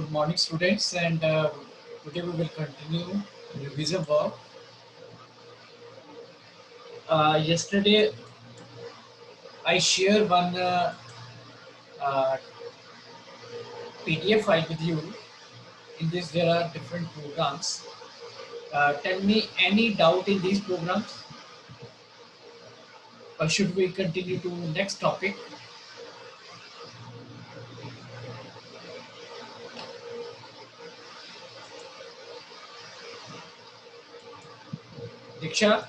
Good morning, students, and today we will continue revision work. Yesterday, I shared one uh, PDF file with you. In this, there are different programs. Tell me any doubt in these programs, or should we continue to next topic? Diksha,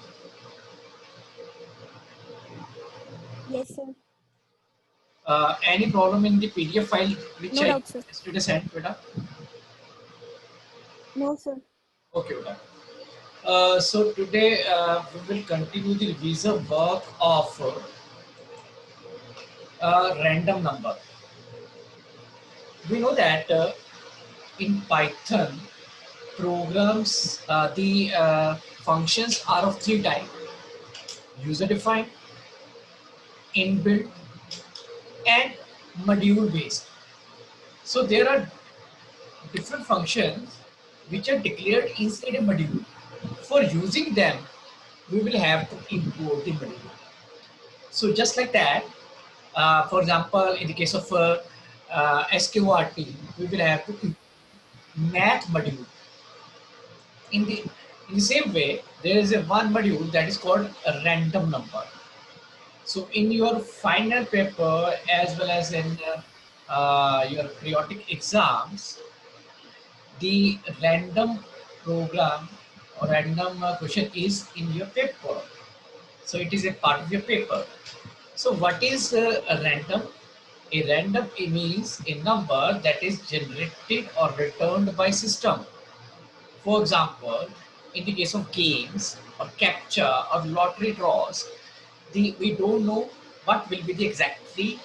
Yes, sir. any problem in the PDF file which No I doubt, sir. yesterday sent, beta? No, sir. Okay, beta. So today we will continue the revision work of random number. We know that in Python programs, the functions are of three types: user defined, inbuilt, and module based. So there are different functions which are declared inside a module. For using them, we will have to import the module. So just like that, for example, in the case of SQRT, we will have to import math module. In the in the same way, there is a one module that is called a random number. So in your final paper as well as in your periodic exams, the random program or random question is in your paper. So it is a part of your paper. So what is a random? A random means a number that is generated or returned by system. For example, in the case of games or capture or lottery draws, we don't know what will be the exactly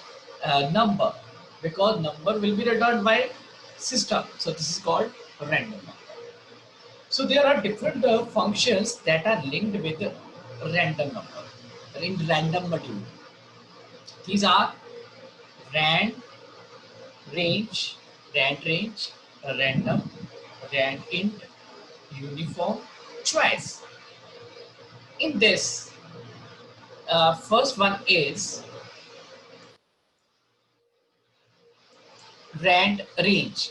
number, because number will be returned by system. So this is called random number. So there are different functions that are linked with random number in random module. These are rand, range, random, rand int, uniform, choice. In this, first one is rand range.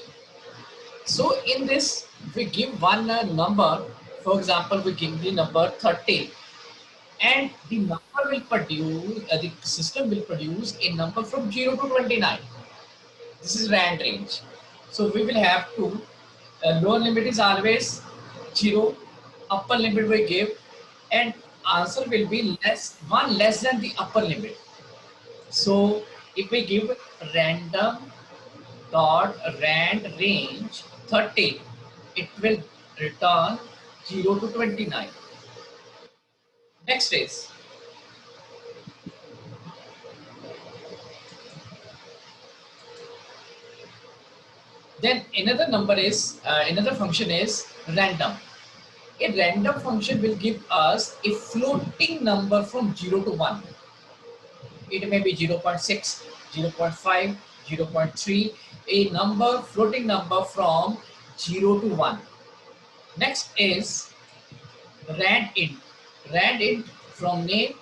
So in this, we give one number. For example, we give the number 30, and the number will produce, the system will produce a number from 0 to 29. This is rand range. So we will have to, lower limit is always 0, upper limit we give, and answer will be less than the upper limit. So if we give random dot rand range 30, it will return 0 to 29. Next is then another function is random. A random function will give us a floating number from 0 to 1. It may be 0 0.6, 0 0.5, 0 0.3, a number, floating number from 0 to 1. Next is rand int. Rand int, from name,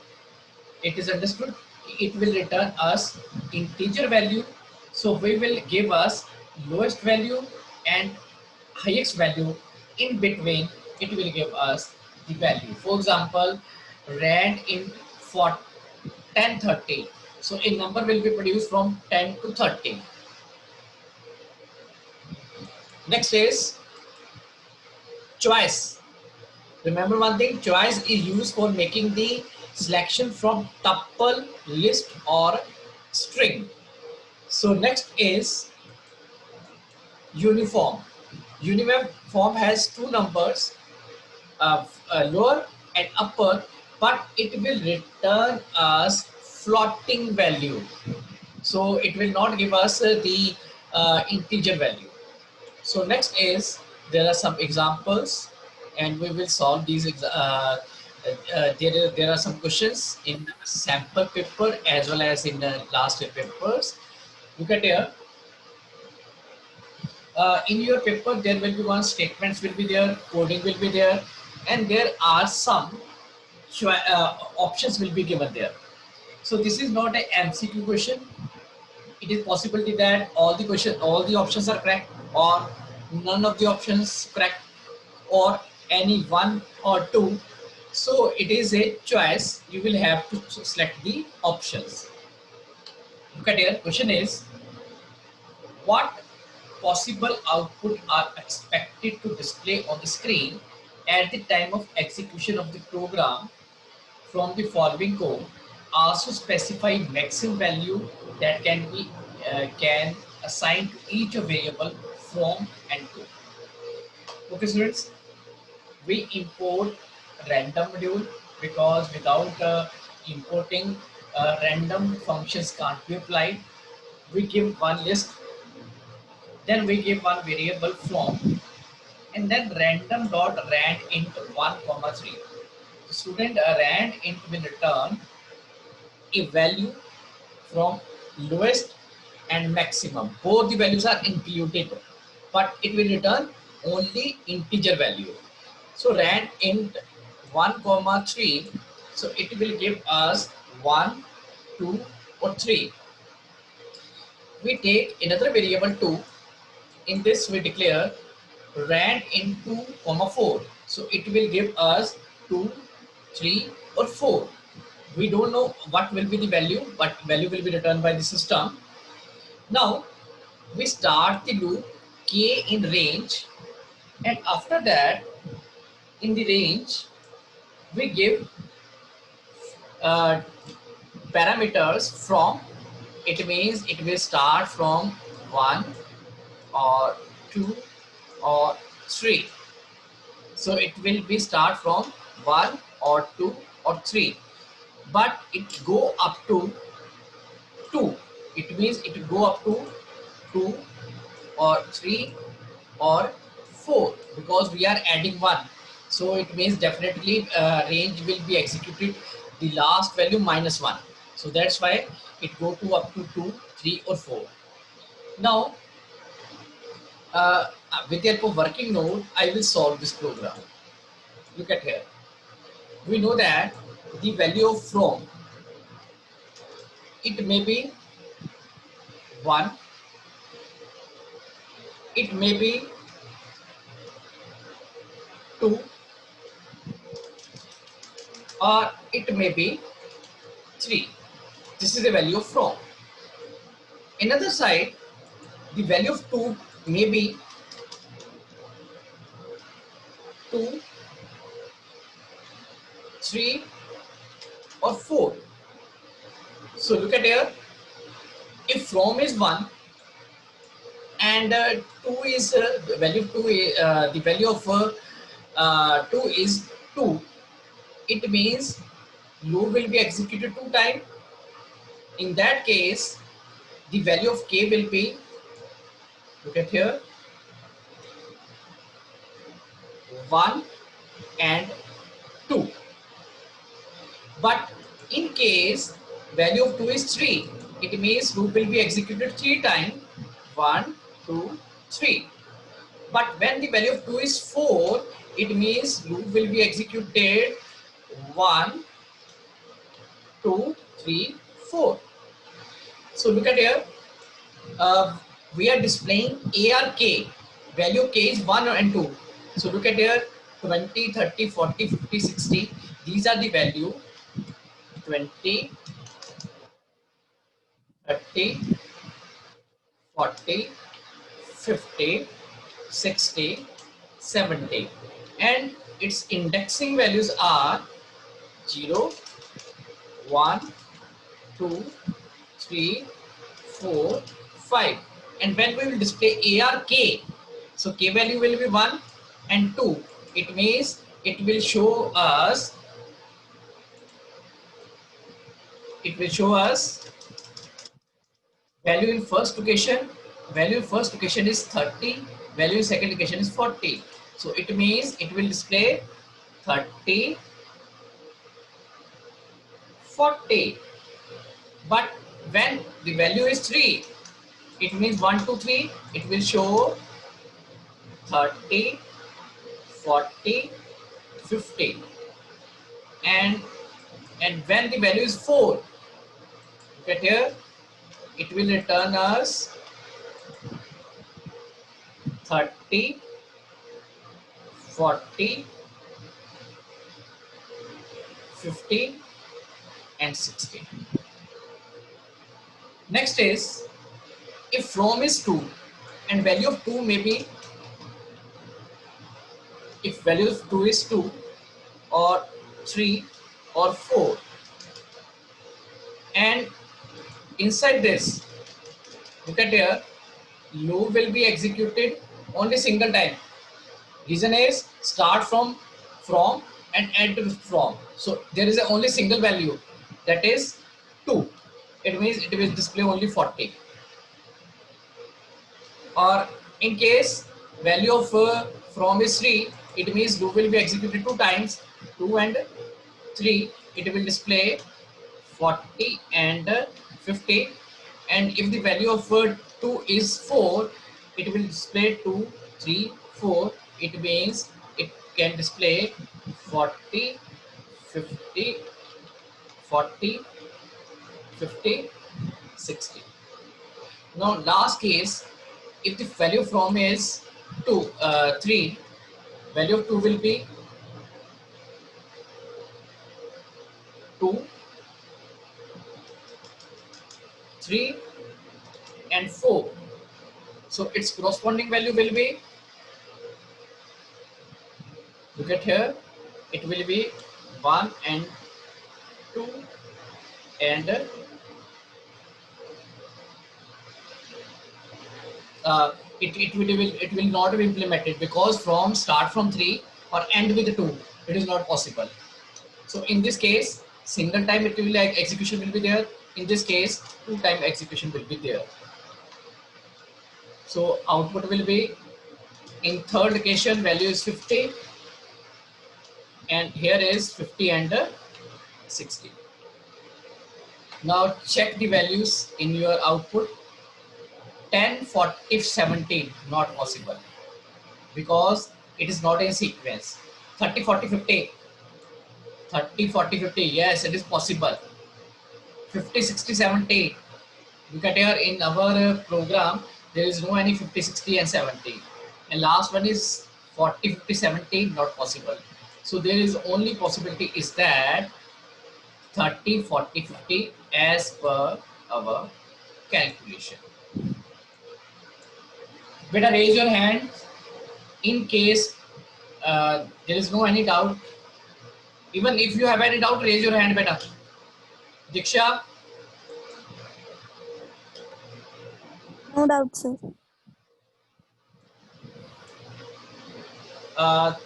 it is understood, it will return us integer value. So we will give us lowest value and highest value. In between, it will give us the value. For example, rand int for 1030. So a number will be produced from 10 to 30. Next is choice. Remember one thing, choice is used for making the selection from tuple, list or string. So next is uniform. Uniform has two numbers, lower and upper, but it will return us floating value. So it will not give us the integer value. So next is, there are some examples and we will solve these. There are some questions in sample paper as well as in the last year papers. Look at here. In your paper there will be one statements will be there, coding will be there, and there are some options will be given there. So this is not a MCQ question. It is possibility that all the options are correct, or none of the options correct, or any one or two. So it is a choice. You will have to select the options. Look at here. Question is, what possible output are expected to display on the screen at the time of execution of the program from the following code? Also specify maximum value that can assign to each variable from and to. Okay, students, we import random module because without importing random functions can't be applied. We give one list, then we give one variable from, and then random dot rand int 1 comma 3. The student rand int will return a value from lowest and maximum. Both the values are included, but it will return only integer value. So rand int 1 comma 3, so it will give us 1, 2 or 3. We take another variable 2. In this we declare rand int 2 comma 4, so it will give us 2, 3 or 4. We don't know what will be the value, but value will be returned by the system. Now we start the loop k in range, and after that in the range we give uh, parameters from. It means it will start from 1 or 2 or 3. So it will be start from 1 or 2 or 3, but it go up to 2. It means it will go up to 2 or 3 or 4 because we are adding 1. So it means definitely range will be executed the last value minus 1. So that's why it go to up to 2, 3 or 4. Now with the help of working node, I will solve this program. Look at here. We know that the value of from, it may be 1, it may be 2, or it may be 3. This is the value of from. Another side, the value of 2 may be 2, 3 or 4. So look at here. If from is 1 and 2 is the value of 2, the value of 2 is 2, it means loop will be executed 2 times. In that case, the value of k will be, look at here, 1 and 2. But in case value of 2 is 3, it means loop will be executed 3 times, 1, 2, 3. But when the value of 2 is 4, it means loop will be executed 1, 2, 3, 4. So look at here. We are displaying ARK. Value of k is 1 and 2. So look at here, 20, 30, 40, 50, 60. These are the value 20, 30, 40, 50, 60, 70. And its indexing values are 0, 1, 2, 3, 4, 5. And when we will display ARK, so k value will be 1 and 2. It means it will show us value in first location. Value in first location is 30, value in second location is 40. So it means it will display 30, 40. But when the value is 3, it means 1, 2, 3, it will show 30, 40, 50, and when the value is 4, look at here, it will return us 30, 40, 50, and 60. Next is, if from is 2 and value of 2 may be, if value of 2 is 2 or 3 or 4, and inside this, look at here, loop will be executed only single time. Reason is start from and end to from. So there is a only single value, that is 2. It means it will display only 40. Or in case value of from is 3, it means loop will be executed 2 times, 2 and 3. It will display 40 and 50. And if the value of 2 is 4, it will display 2, 3, 4. It means it can display 40, 50, 40, 50, 60. Now last case, if the value from is 3, value of 2 will be 2, 3 and 4. So its corresponding value will be, look at here, it will be 1 and 2 and it will not be implemented because from start from 3 or end with 2, it is not possible. So in this case, single time it will execution will be there. In this case, 2 time execution will be there. So output will be, in third occasion value is 50, and here is 50 and 60. Now check the values in your output. 10, 40, 17 not possible because it is not in sequence. 30, 40, 50, 30, 40, 50, yes, it is possible. 50, 60, 70, look at here in our program, there is no any 50, 60 and 70. And last one is 40, 50, 70, not possible. So there is only possibility is that 30, 40, 50 as per our calculation. Better raise your hand in case there is no any doubt. Even if you have any doubt, raise your hand, beta. Diksha, No doubt, sir.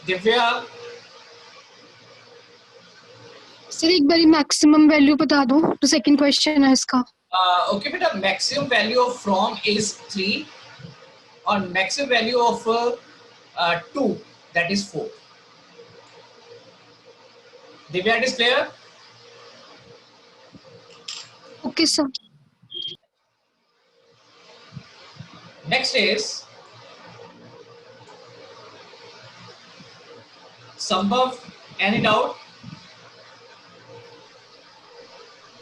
Divya, sir एक बारी maximum value बता दो, तो second question है इसका. okay, beta, maximum value of from is 3 or maximum value of 2, that is 4. Divya, it is clear? Okay sir. Next is Sambhav, any doubt?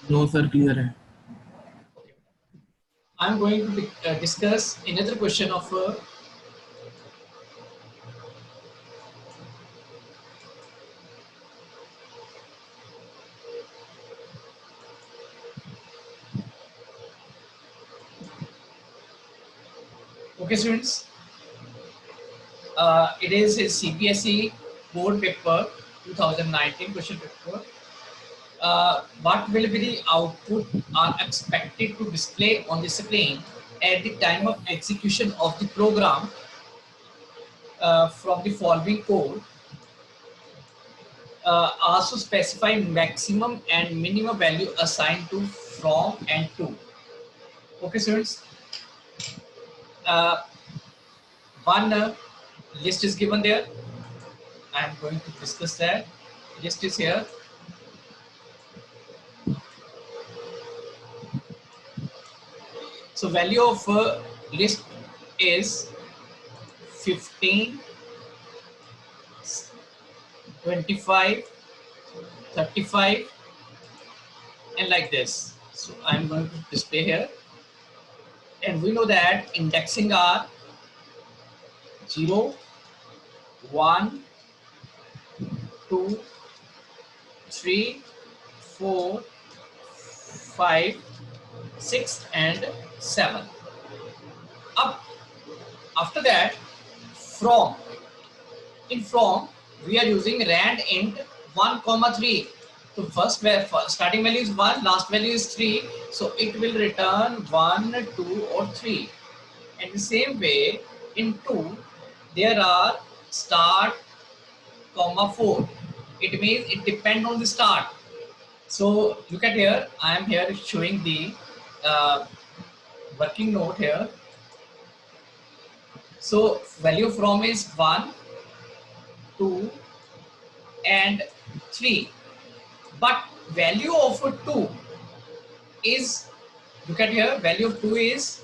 No sir, clear है. I'm going to discuss another question of okay students, it is a CPSE board paper 2019 question paper. What will be the output are expected to display on the screen at the time of execution of the program from the following code? Also specify maximum and minimum value assigned to from and to. Okay students, one list is given there. I am going to discuss that. List is here. So value of list is 15, 25, 35, and like this. So I'm going to display here. And we know that indexing are 0, 1, 2, 3, 4, 5, 6, and 7. Up after that, from. In from, we are using rand int 1, 3. So first starting value is 1, last value is 3. So it will return 1, 2, or 3. And the same way, in 2, there are start, 4. It means it depends on the start. So look at here, I am here showing the working note here. So value from is 1, 2, and 3. But value of 2 is, look at here, value of 2 is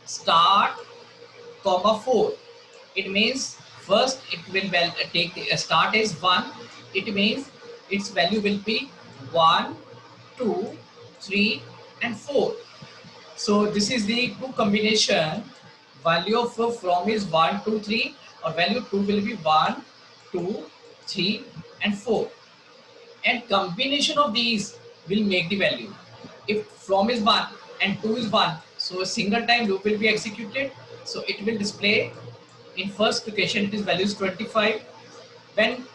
start, 4. It means first it will take the start is 1. It means its value will be 1, 2, 3, and 4. So this is the 2 combination. Value of from is 1, 2, 3, or value 2 will be 1, 2, 3, and 4. And combination of these will make the value. If from is 1 and 2 is 1, so a single time loop will be executed. So it will display in first location it is value is 25. When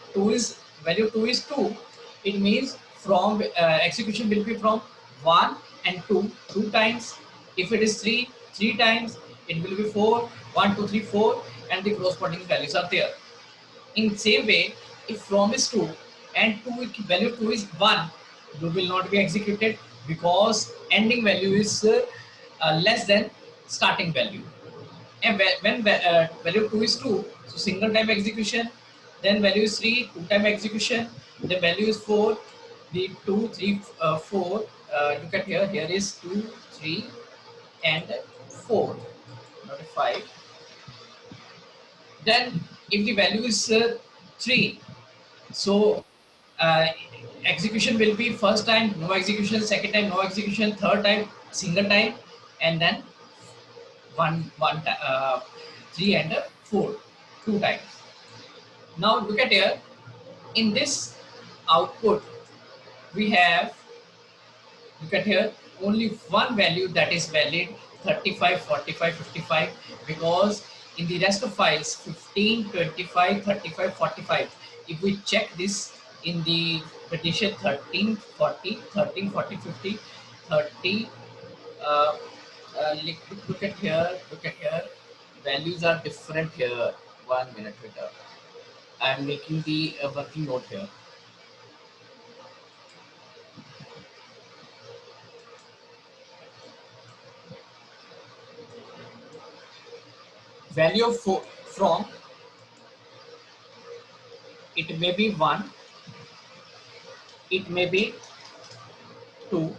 value 2 is 2, it means from execution will be from 1 and 2 times. If it is 3 times, it will be 4, 1, 2, 3, 4, and the corresponding values are there. In same way, if from is 2 and value 2 is 1, loop will not be executed because ending value is less than starting value. And when value 2 is 2, so single time execution, then value is 3, 2 time execution, then value is 4, the 2, 3, 4, look at here, here is 2, 3, and 4, not 5. Then if the value is 3, so execution will be first time no execution, second time no execution, third time single time, and then 3 and 4, 2 times. Now look at here, in this output we have, look at here, only one value that is valid, 35, 45, 55, because in the rest of files 15, 25, 35, 45, if we check this in the petition 13, 40, 13, 40, 50, 30, look at here, values are different here. 1 minute, wait up. I am making the working note here. Value of from, it may be 1, it may be 2,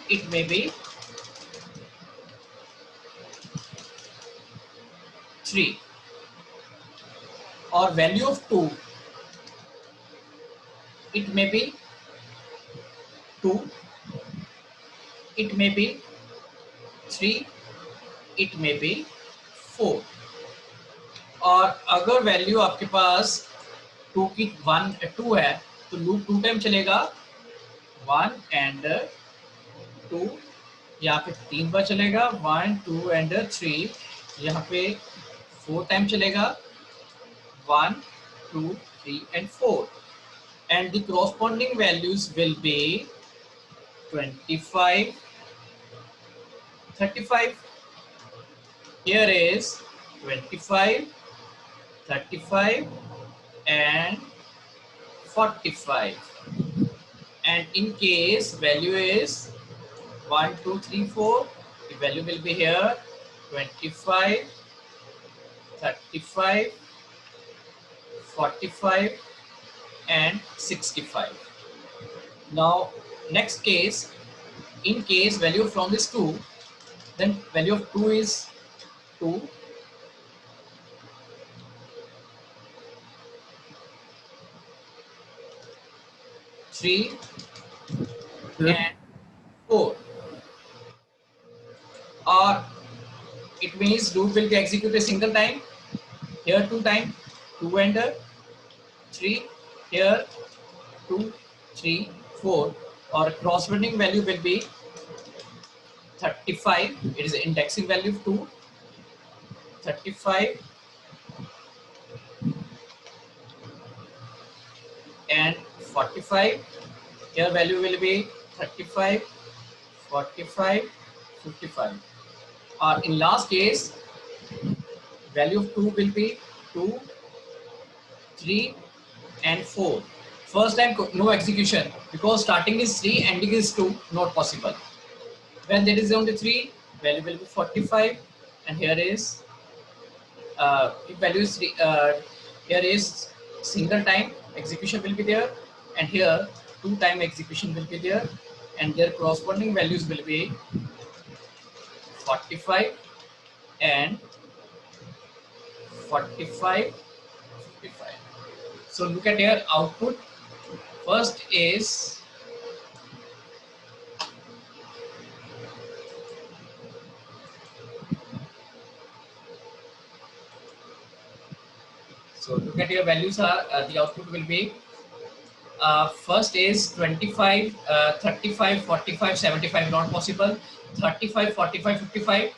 it may be 3, or value of 2, it may be 2, it may be 3, it may be 4. और अगर value आपके पास 2 की 2 है तो loop 2 time चलेगा, 1 and 2, यहाँ पे 3 बार चलेगा, 1, 2 and 3, यहाँ पे 4 टाइम चलेगा, 1, 2, 3 and 4, and the corresponding values will be 25, 35. Here is 25, 35, and 45. And in case value is 1, 2, 3, 4, the value will be here 25, 35, 45, and 65. Now next case, in case value from is 2, then value of 2 is 2, 3 Sir, and 4, or it means loop will be executed a single time. Here 2 time, 2 and 3, here 2, 3, 4, or corresponding value will be 35. It is the indexing value of 2, 35 and 45. Here value will be 35, 45, 55. Or in last case, value of 2 will be 2, 3 and 4. First time no execution because starting is 3, ending is 2, not possible. When there is only 3, value will be 45, and here is if value is 3, here is single time execution will be there, and here 2 time execution will be there, and their corresponding values will be 45 and 45, 55. So look at here output. First is so look at your values are the output will be first is 25, 35, 45, 75 not possible. 35, 45, 55,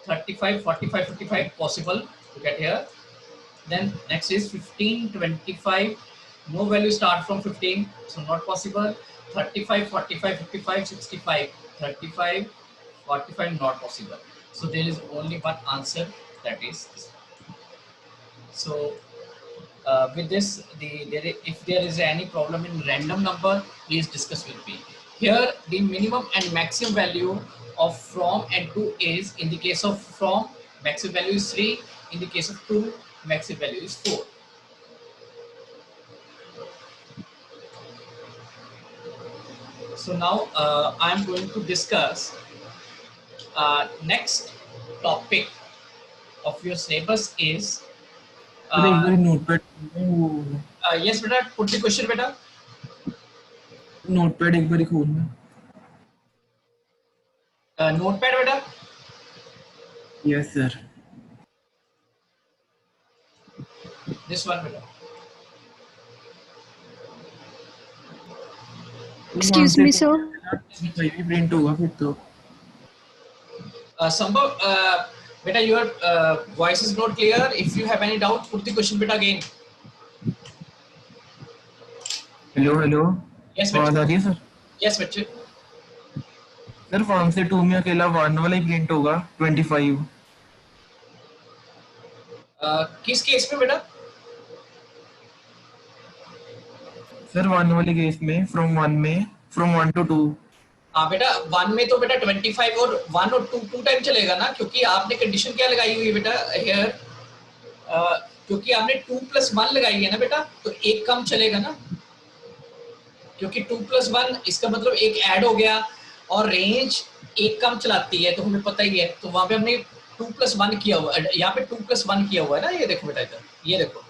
35, 45, 55 possible. Look at here. Then next is 15, 25. No value start from 15, so not possible. 35, 45, 55, 65. 35, 45 not possible. So there is only one answer, that is this one. So with this, if there is any problem in random number, please discuss with me. Here, the minimum and maximum value of from and to is, in the case of from, maximum value is 3. In the case of to, maximum value is 4. So now I am going to discuss next topic of your syllabus is sir, एक बारी notepad yes beta, put the question beta. notepad एक बारी खोलना. Notepad beta. Yes sir. This one beta. Excuse me, sir. भी print होगा फिर तो. Sambhav, beta, your voice is not clear. If you have any doubt, put the question beta again. Hello hello. Yes आवाज beta. आ रही है sir? Yes beta. Sir form से 2 में अकेला 1 वाला ही प्रिंट होगा 25. किस केस में बेटा? सर 1 वाले केस में फ्रॉम 1 to 2. हाँ बेटा, 1 में तो बेटा 25 और 1 और 2 टाइम चलेगा ना, क्योंकि आपने कंडीशन क्या लगाई हुई है बेटा हियर, क्योंकि आपने 2+1 लगाई है ना बेटा, तो एक कम चलेगा ना, क्योंकि 2+1 इसका मतलब एक ऐड हो गया और रेंज एक कम चलाती है, तो हमें पता ही है, तो वहां पे हमने 2+1 किया हुआ है, यहाँ पे 2+1 किया हुआ है ना, ये देखो बेटा इधर, ये देखो,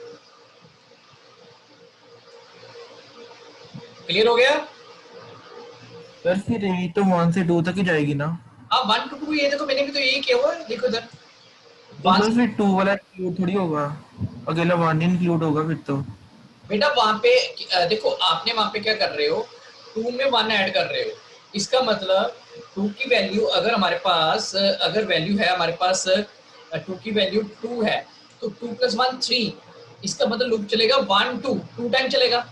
क्लियर हो गया? सर फिर यही तो 1 से 2 तक ही जाएगी ना. हाँ 1 to 2, ये देखो मैंने भी तो यही किया हुआ है, देखो इधर तो सर फिर 2 वाला इंक्लूड थोड़ी होगा, अकेला 1 इंक्लूड होगा फिर तो. बेटा वहां पे देखो, आपने वहां पे क्या कर रहे हो, 2 में 1 ऐड कर रहे हो, इसका मतलब 2 की वैल्यू अगर हमारे पास, अगर वैल्यू है हमारे पास 2 की वैल्यू 2 है, तो 2+1 3, इसका मतलब लूप चलेगा 1 2 टाइम चलेगा.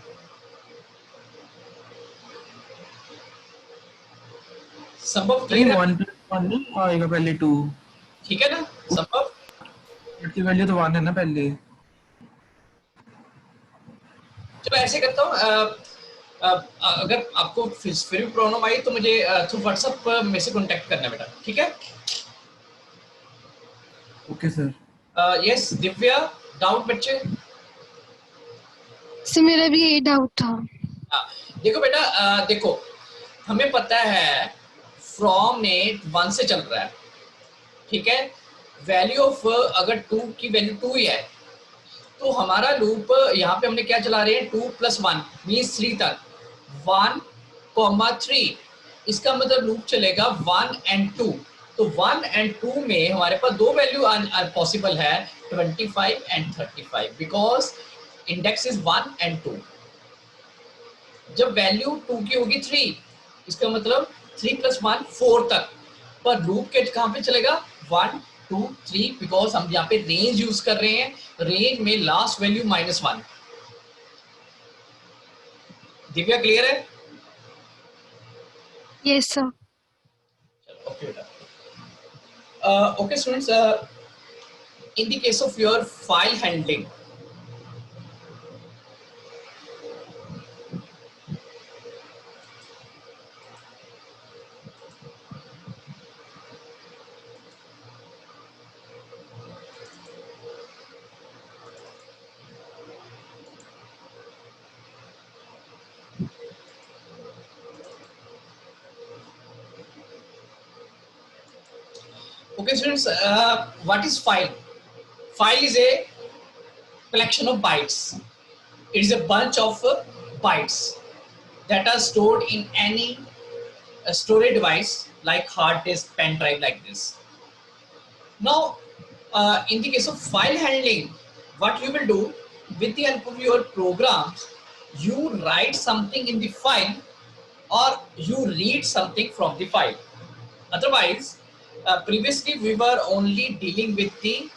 संभव नहीं क्लियर? 1+1 नहीं आएगा पहले 2. ठीक है ना संभव? की वैल्यू तो 1 है ना पहले. चलो ऐसे करता हूँ, अगर आपको फिर भी प्रॉब्लम आई तो मुझे थ्रू व्हाट्सएप में से कांटेक्ट करना बेटा, ठीक है? Okay sir. Yes Divya, doubt बच्चे? सर मेरा भी यही डाउट था. देखो बेटा, देखो हमें पता है फ्रॉम ने 1 से चल रहा है, ठीक है, वैल्यू ऑफ अगर 2 की वैल्यू 2 ही है, तो हमारा लूप यहाँ पे हमने क्या चला रहे हैं, 2+1 मीन्स 3 तक, 1,3। इसका मतलब लूप चलेगा 1 and 2। तो 1 and 2 में हमारे पास दो वैल्यू पॉसिबल है, 25 and 35, because index is 1 and 2। जब वैल्यू 2 की होगी 3, इसका मतलब 3 + 1 4 तक, पर लूप के कहाँ पे चलेगा 1 2 3, बिकॉज हम यहाँ पे रेंज यूज कर रहे हैं, रेंज में लास्ट वैल्यू -1। दिव्या क्लियर है? Yes, sir. Okay, बेटा। Okay students, in the case of your file handling, okay students, what is file? File is a collection of bytes. It is a bunch of bytes that are stored in any storage device like hard disk, pen drive, like this. Now, in the case of file handling, what you will do with the help of your programs, you write something in the file or you read something from the file. Otherwise, previously we were only dealing with the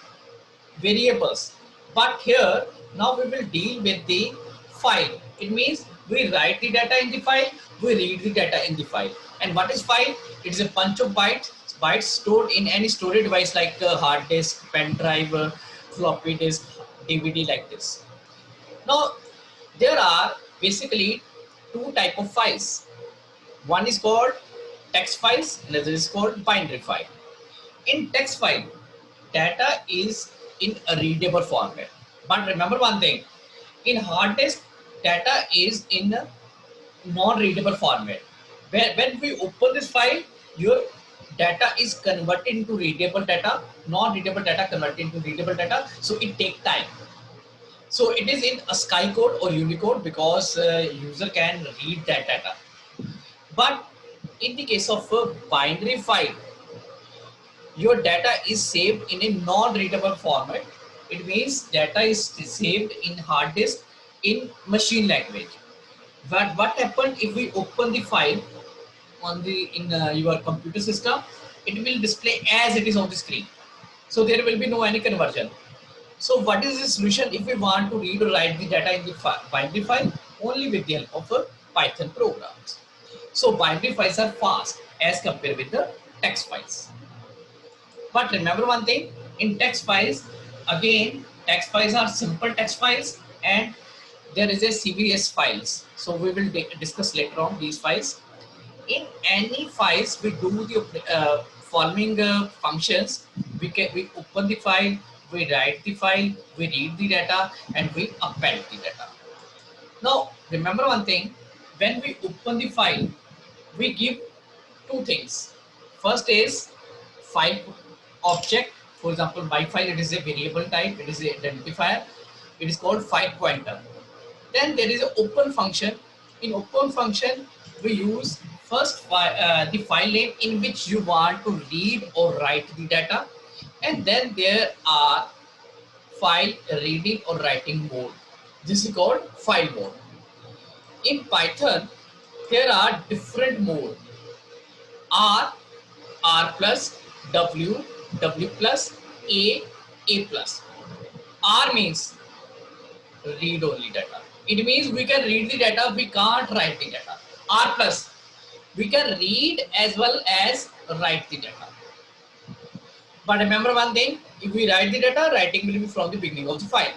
variables, but here now we will deal with the file. It means we write the data in the file, we read the data in the file. And what is file? It is a bunch of bytes stored in any storage device like hard disk, pen drive, floppy disk, DVD, like this. Now there are basically two type of files. One is called text files, another is called binary file. In text file, data is in a readable format. But remember one thing, in hard disk, data is in a non-readable format. When we open this file, your data is converted into readable data, non-readable data converted into readable data. So it takes time. So it is in a Sky code or Unicode because user can read that data. But in the case of a binary file, your data is saved in a non-readable format. It means data is saved in hard disk in machine language. But what happened if we open the file on the your computer system? It will display as it is on the screen. So there will be no any conversion. So what is the solution if we want to read or write the data in the binary file? Only with the help of Python programs. So binary files are fast as compared with the text files. But remember one thing, in text files, again, text files are simple text files and there is a CVS files. So we will discuss later on these files. In any files, we do the following functions. We open the file, we write the file, we read the data, and we append the data. Now, remember one thing, when we open the file, we give two things. First is file object. For example, my file, it is a variable type, it is an identifier, it is called file pointer. Then there is an open function. In open function, we use first the file name in which you want to read or write the data, and then there are file reading or writing mode. This is called file mode. In Python, there are different modes: R, R plus, W, W plus, A, A plus. R means read only data. It means we can read the data, we can't write the data. R plus, we can read as well as write the data. But remember one thing, if we write the data, writing will be from the beginning of the file.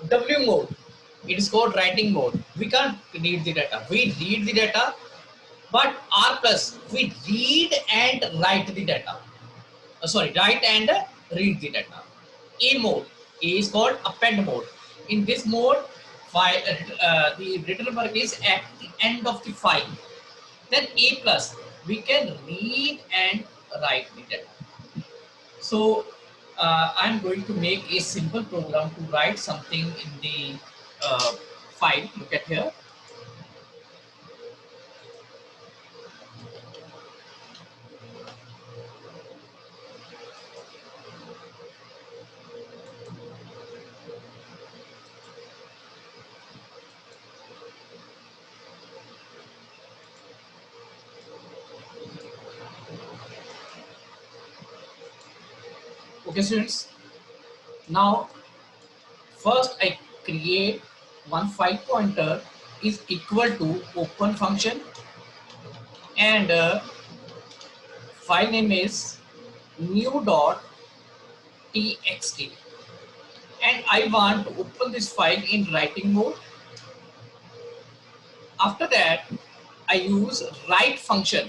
W mode, it is called writing mode. We can't read the data, we read the data. But R plus, we read and write the data. Write and read the data. A mode, A is called append mode. In this mode, file, the written work is at the end of the file. Then A plus, we can read and write the data. So I'm going to make a simple program to write something in the file. Look at here. Okay, students. Now, first I create one file pointer is equal to open function, and file name is new.txt, and I want to open this file in writing mode. After that, I use write function.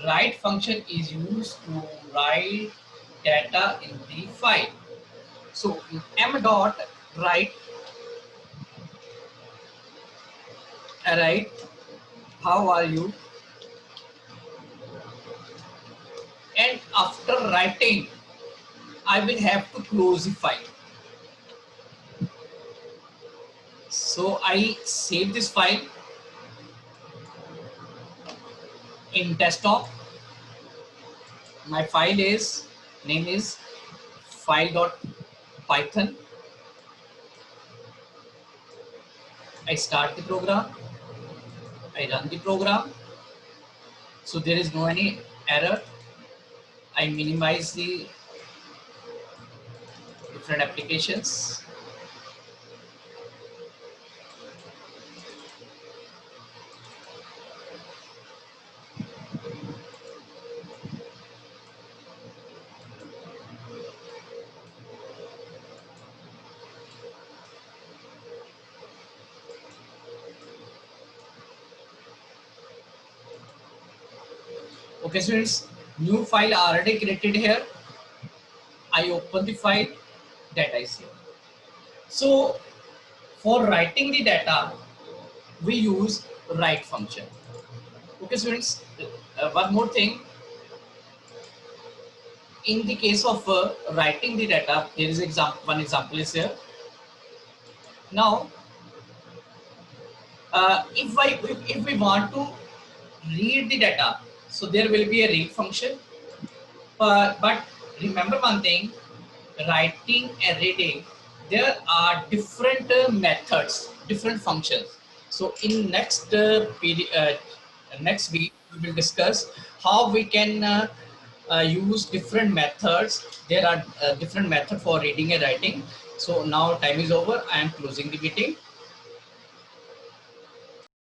Write function is used to write data in the file. So m dot write, how are you, and after writing I will have to close the file. So I save this file in desktop. My file is name is file.python. I start the program, I run the program, so there is no any error. I minimize the different applications. Okay, students, new file already created here. I open the file, data is here. So for writing the data, we use write function. Okay, students, one more thing. In the case of writing the data, there is one example is here. Now, if we want to read the data, so there will be a read function. But remember one thing: writing and reading, there are different methods, different functions. So in next week we will discuss how we can use different methods. There are different methods for reading and writing. So now time is over. I am closing the meeting.